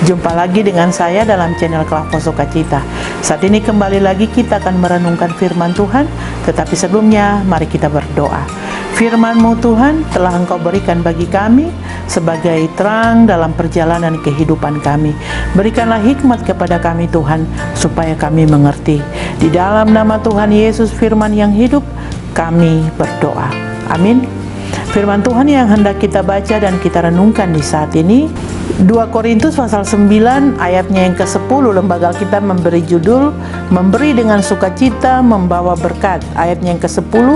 Jumpa lagi dengan saya dalam channel Klavos Sukacita. Saat ini kembali lagi kita akan merenungkan firman Tuhan. Tetapi sebelumnya mari kita berdoa. Firman-Mu Tuhan telah Engkau berikan bagi kami sebagai terang dalam perjalanan kehidupan kami. Berikanlah hikmat kepada kami Tuhan, supaya kami mengerti. Di dalam nama Tuhan Yesus firman yang hidup, kami berdoa. Amin. Firman Tuhan yang hendak kita baca dan kita renungkan di saat ini 2 Korintus pasal 9 ayatnya yang ke-10. Lembaga kita memberi judul Memberi dengan sukacita membawa berkat. Ayatnya yang ke-10,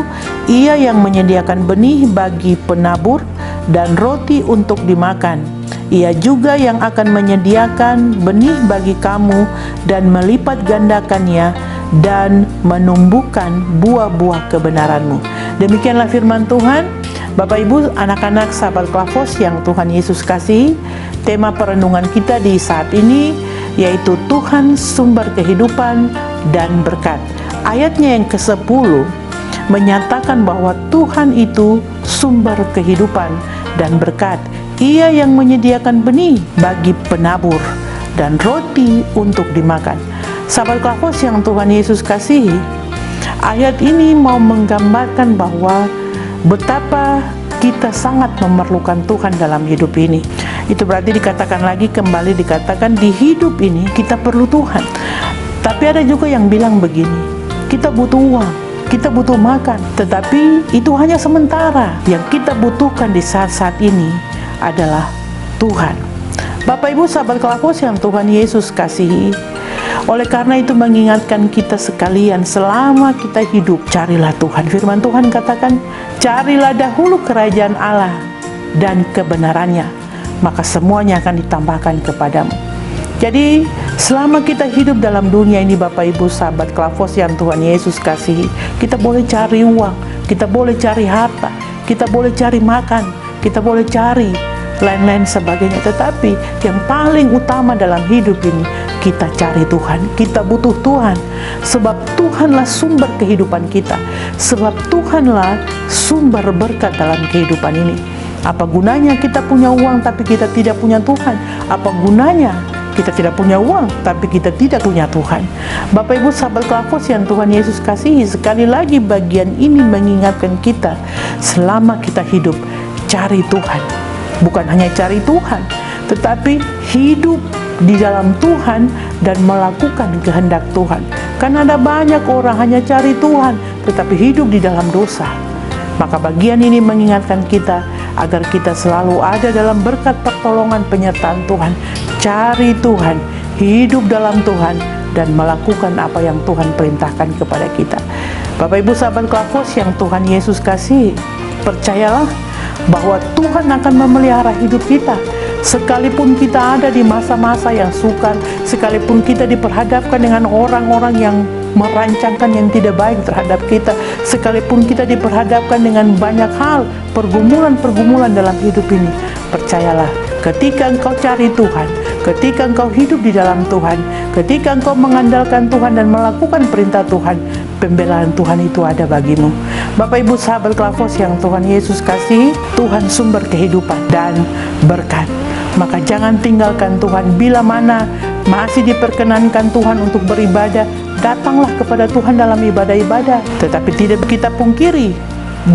Ia yang menyediakan benih bagi penabur dan roti untuk dimakan. Ia juga yang akan menyediakan benih bagi kamu dan melipat gandakannya dan menumbuhkan buah-buah kebenaranmu. Demikianlah firman Tuhan. Bapak Ibu, anak-anak sahabat Klavos yang Tuhan Yesus kasihi, tema perenungan kita di saat ini yaitu Tuhan sumber kehidupan dan berkat. Ayatnya yang ke-10 menyatakan bahwa Tuhan itu sumber kehidupan dan berkat. Ia yang menyediakan benih bagi penabur dan roti untuk dimakan. Sahabat Klavos yang Tuhan Yesus kasihi, ayat ini mau menggambarkan bahwa betapa kita sangat memerlukan Tuhan dalam hidup ini. Itu berarti kembali dikatakan di hidup ini kita perlu Tuhan. Tapi ada juga yang bilang begini, kita butuh uang, kita butuh makan, tetapi itu hanya sementara. Yang kita butuhkan di saat-saat ini adalah Tuhan. Bapak Ibu sahabat Klavos yang Tuhan Yesus kasihi, oleh karena itu mengingatkan kita sekalian, selama kita hidup, carilah Tuhan. Firman Tuhan katakan, carilah dahulu kerajaan Allah dan kebenarannya, maka semuanya akan ditambahkan kepadamu. Jadi selama kita hidup dalam dunia ini Bapak Ibu sahabat Klavos yang Tuhan Yesus kasihi, kita boleh cari uang, kita boleh cari harta, kita boleh cari makan, kita boleh cari lain-lain sebagainya. Tetapi yang paling utama dalam hidup ini, kita cari Tuhan, kita butuh Tuhan. Sebab Tuhanlah sumber kehidupan kita, sebab Tuhanlah sumber berkat dalam kehidupan ini. Apa gunanya kita punya uang tapi kita tidak punya Tuhan? Apa gunanya kita tidak punya uang tapi kita tidak punya Tuhan? Bapak Ibu sahabat Klavos yang Tuhan Yesus kasihi, sekali lagi bagian ini mengingatkan kita, selama kita hidup, cari Tuhan. Bukan hanya cari Tuhan, tetapi hidup di dalam Tuhan dan melakukan kehendak Tuhan. Karena ada banyak orang hanya cari Tuhan tetapi hidup di dalam dosa. Maka bagian ini mengingatkan kita agar kita selalu ada dalam berkat pertolongan penyertaan Tuhan. Cari Tuhan, hidup dalam Tuhan, dan melakukan apa yang Tuhan perintahkan kepada kita. Bapak Ibu sahabat Klavos yang Tuhan Yesus kasihi, percayalah bahwa Tuhan akan memelihara hidup kita. Sekalipun kita ada di masa-masa yang sukar, sekalipun kita diperhadapkan dengan orang-orang yang merancangkan yang tidak baik terhadap kita, sekalipun kita diperhadapkan dengan banyak hal, pergumulan-pergumulan dalam hidup ini, percayalah, ketika engkau cari Tuhan, ketika engkau hidup di dalam Tuhan, ketika engkau mengandalkan Tuhan dan melakukan perintah Tuhan, pembelaan Tuhan itu ada bagimu. Bapak Ibu sahabat Klavos yang Tuhan Yesus kasihi, Tuhan sumber kehidupan dan berkat. Maka jangan tinggalkan Tuhan. Bila mana masih diperkenankan Tuhan untuk beribadah, datanglah kepada Tuhan dalam ibadah-ibadah. Tetapi tidak kita pungkiri,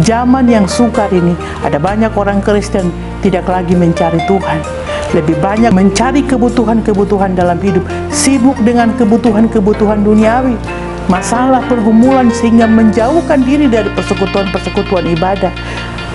zaman yang sukar ini, ada banyak orang Kristen tidak lagi mencari Tuhan. Lebih banyak mencari kebutuhan-kebutuhan dalam hidup, sibuk dengan kebutuhan-kebutuhan duniawi, masalah pergumulan, sehingga menjauhkan diri dari persekutuan-persekutuan ibadah,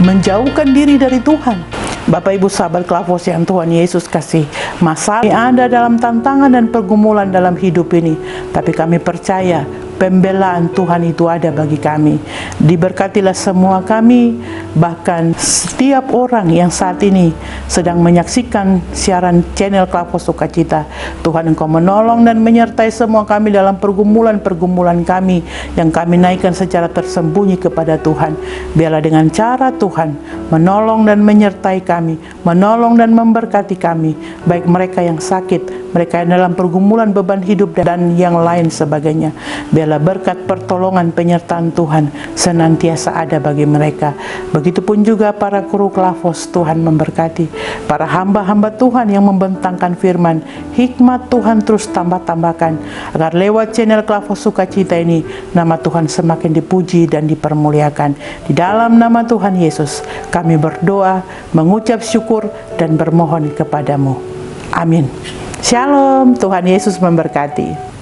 menjauhkan diri dari Tuhan. Bapak Ibu sahabat Klavos yang Tuhan Yesus kasih, masalah ada dalam tantangan dan pergumulan dalam hidup ini, tapi kami percaya pembelaan Tuhan itu ada bagi kami. Diberkatilah semua kami, bahkan setiap orang yang saat ini sedang menyaksikan siaran channel Klavos Sukacita. Tuhan Engkau menolong dan menyertai semua kami dalam pergumulan-pergumulan kami yang kami naikkan secara tersembunyi kepada Tuhan. Biarlah dengan cara Tuhan menolong dan menyertai kami, menolong dan memberkati kami, baik mereka yang sakit, mereka yang dalam pergumulan beban hidup dan yang lain sebagainya. Biarlah biarlah berkat pertolongan penyertaan Tuhan senantiasa ada bagi mereka. Begitupun juga para guru Klafos, Tuhan memberkati. Para hamba-hamba Tuhan yang membentangkan firman, hikmat Tuhan terus tambah-tambahkan, agar lewat channel Klafos Sukacita ini, nama Tuhan semakin dipuji dan dipermuliakan. Di dalam nama Tuhan Yesus, kami berdoa, mengucap syukur, dan bermohon kepadamu. Amin. Shalom, Tuhan Yesus memberkati.